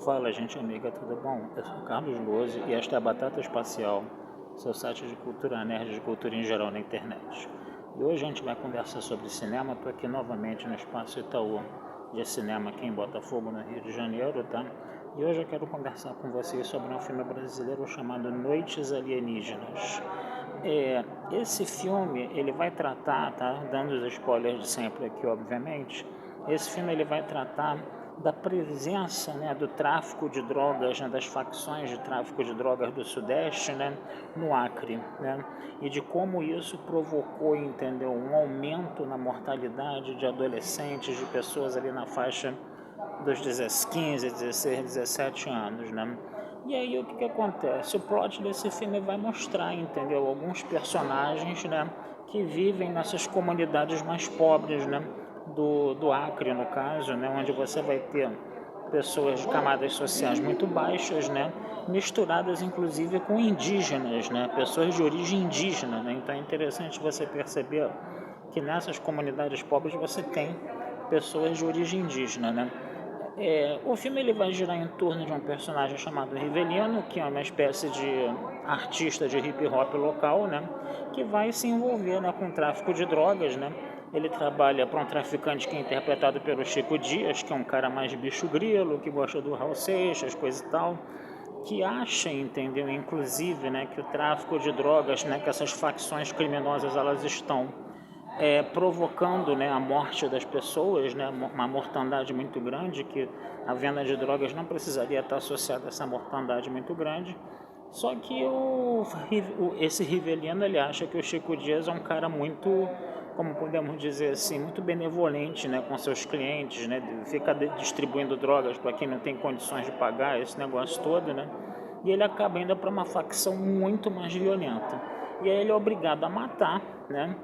Fala, gente amiga, tudo bom? Eu sou Carlos Lose e esta é a Batata Espacial, seu site de cultura nerd, de cultura em geral na internet. E hoje a gente vai conversar sobre cinema. Estou aqui novamente no Espaço Itaú de cinema aqui em Botafogo, no Rio de Janeiro, tá? E hoje eu quero conversar com vocês sobre um filme brasileiro chamado Noites Alienígenas. Esse filme, ele vai tratar, tá? Dando os spoilers de sempre aqui, obviamente. Esse filme ele vai tratar da presença, né, do tráfico de drogas, né, das facções de tráfico de drogas do Sudeste, né, no Acre, né, e de como isso provocou, entendeu, um aumento na mortalidade de adolescentes, de pessoas ali na faixa dos 15, 16, 17 anos, né. E aí o que acontece? O plot desse filme vai mostrar, entendeu, alguns personagens, né, que vivem nessas comunidades mais pobres, né, do Acre, no caso, né, onde você vai ter pessoas de camadas sociais muito baixas, né, misturadas inclusive com indígenas, né, pessoas de origem indígena, né. Então é interessante você perceber que nessas comunidades pobres você tem pessoas de origem indígena, né. O filme ele vai girar em torno de um personagem chamado Rivelino, que é uma espécie de artista de hip hop local, né, que vai se envolver, né, com o tráfico de drogas, né. Ele trabalha para um traficante que é interpretado pelo Chico Dias, que é um cara mais bicho grilo, que gosta do Raul Seixas, coisa e tal, que acha, entendeu, inclusive, né, que o tráfico de drogas, né, que essas facções criminosas elas estão provocando, né, a morte das pessoas, né, uma mortandade muito grande, que a venda de drogas não precisaria estar associada a essa mortandade muito grande. Só que esse Rivelino ele acha que o Chico Dias é um cara muito, como podemos dizer assim, muito benevolente, né, com seus clientes, né, fica distribuindo drogas para quem não tem condições de pagar, esse negócio todo, né, e ele acaba indo para uma facção muito mais violenta. E aí ele é obrigado a matar, né,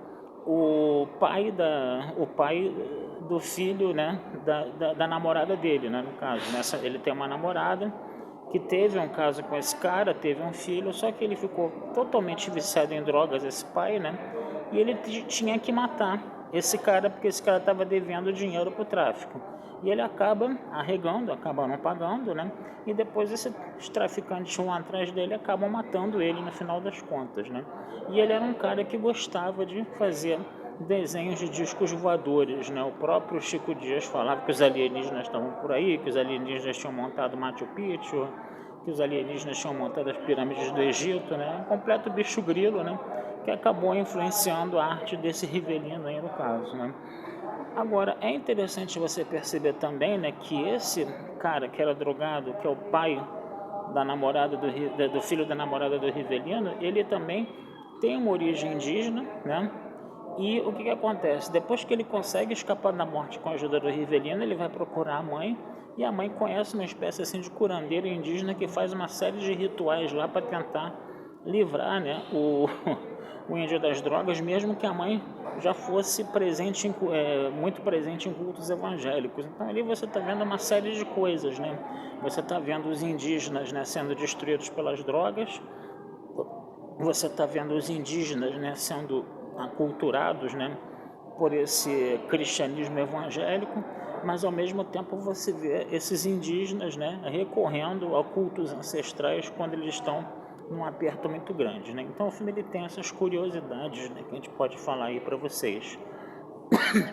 o pai do filho, né, da namorada dele, né, no caso. Ele tem uma namorada que teve um caso com esse cara, teve um filho, só que ele ficou totalmente viciado em drogas, esse pai, né, e ele tinha que matar esse cara porque esse cara estava devendo dinheiro para o tráfico. E ele acaba arregando, acaba não pagando, né? E depois esses traficantes vão atrás dele e acabam matando ele no final das contas, né? E ele era um cara que gostava de fazer desenhos de discos voadores, né? O próprio Chico Dias falava que os alienígenas estavam por aí, que os alienígenas tinham montado Machu Picchu, que os alienígenas tinham montado as pirâmides do Egito, né? Um completo bicho grilo, né? Que acabou influenciando a arte desse Rivelino aí no caso, né? Agora, é interessante você perceber também, né, que esse cara que era drogado, que é o pai da namorada do filho da namorada do Rivelino, ele também tem uma origem indígena, né? E o que acontece? Depois que ele consegue escapar da morte com a ajuda do Rivelino, ele vai procurar a mãe, e a mãe conhece uma espécie assim de curandeiro indígena que faz uma série de rituais lá para tentar livrar, né, o índio das drogas, mesmo que a mãe já fosse muito presente em cultos evangélicos. Então ali você está vendo uma série de coisas, né? Você está vendo os indígenas, né, sendo destruídos pelas drogas, você está vendo os indígenas, né, sendo aculturados, né, por esse cristianismo evangélico, mas ao mesmo tempo você vê esses indígenas, né, recorrendo a cultos ancestrais quando eles estão num aperto muito grande, né? Então o filme ele tem essas curiosidades, né, que a gente pode falar aí para vocês.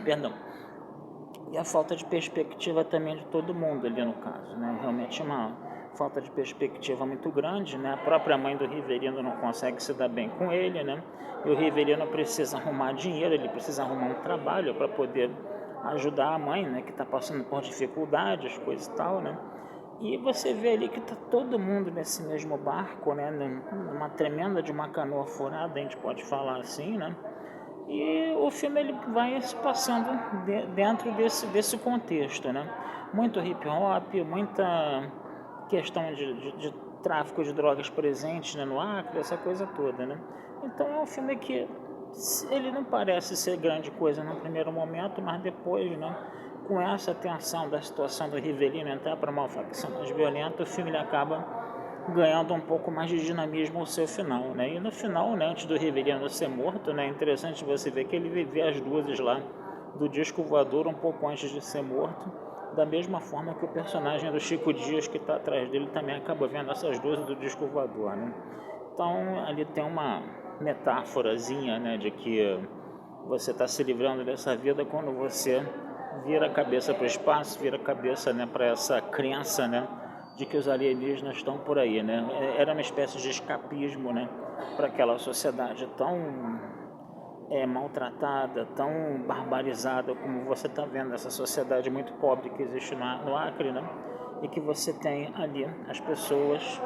Perdão. E a falta de perspectiva também de todo mundo ali no caso, né? Realmente uma falta de perspectiva muito grande, né? A própria mãe do Rivelino não consegue se dar bem com ele, né? E o Rivelino precisa arrumar dinheiro, ele precisa arrumar um trabalho para poder ajudar a mãe, né? Que está passando por dificuldades, coisa e tal, né? E você vê ali que está todo mundo nesse mesmo barco, né? Numa tremenda de uma canoa furada, a gente pode falar assim, né? E o filme ele vai se passando dentro desse contexto, né? Muito hip hop, muita questão de tráfico de drogas presente, né, no Acre, essa coisa toda, né? Então é um filme que ele não parece ser grande coisa no primeiro momento, mas depois, né, com essa tensão da situação do Rivelino entrar para uma facção mais violenta, o filme ele acaba ganhando um pouco mais de dinamismo ao seu final, né? E no final, né, antes do Rivelino ser morto, né, é interessante você ver que ele vê as luzes lá do disco voador um pouco antes de ser morto, da mesma forma que o personagem do Chico Dias que está atrás dele também acaba vendo essas luzes do disco voador, né? Então ali tem uma metáforazinha, né, de que você está se livrando dessa vida quando você vira a cabeça para o espaço, vira a cabeça, né, para essa crença, né, de que os alienígenas estão por aí, né? Era uma espécie de escapismo, né, para aquela sociedade tão maltratada, tão barbarizada como você está vendo essa sociedade muito pobre que existe no Acre, né? E que você tem ali as pessoas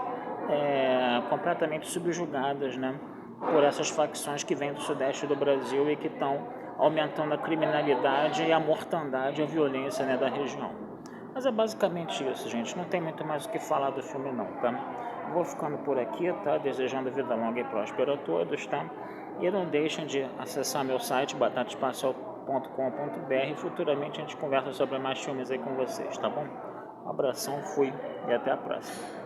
completamente subjugadas, né? Por essas facções que vêm do sudeste do Brasil e que estão aumentando a criminalidade e a mortandade e a violência, né, da região. Mas é basicamente isso, gente. Não tem muito mais o que falar do filme não, tá? Vou ficando por aqui, tá? Desejando vida longa e próspera a todos, tá? E não deixem de acessar meu site batataespacial.com.br e futuramente a gente conversa sobre mais filmes aí com vocês, tá bom? Um abração, fui e até a próxima.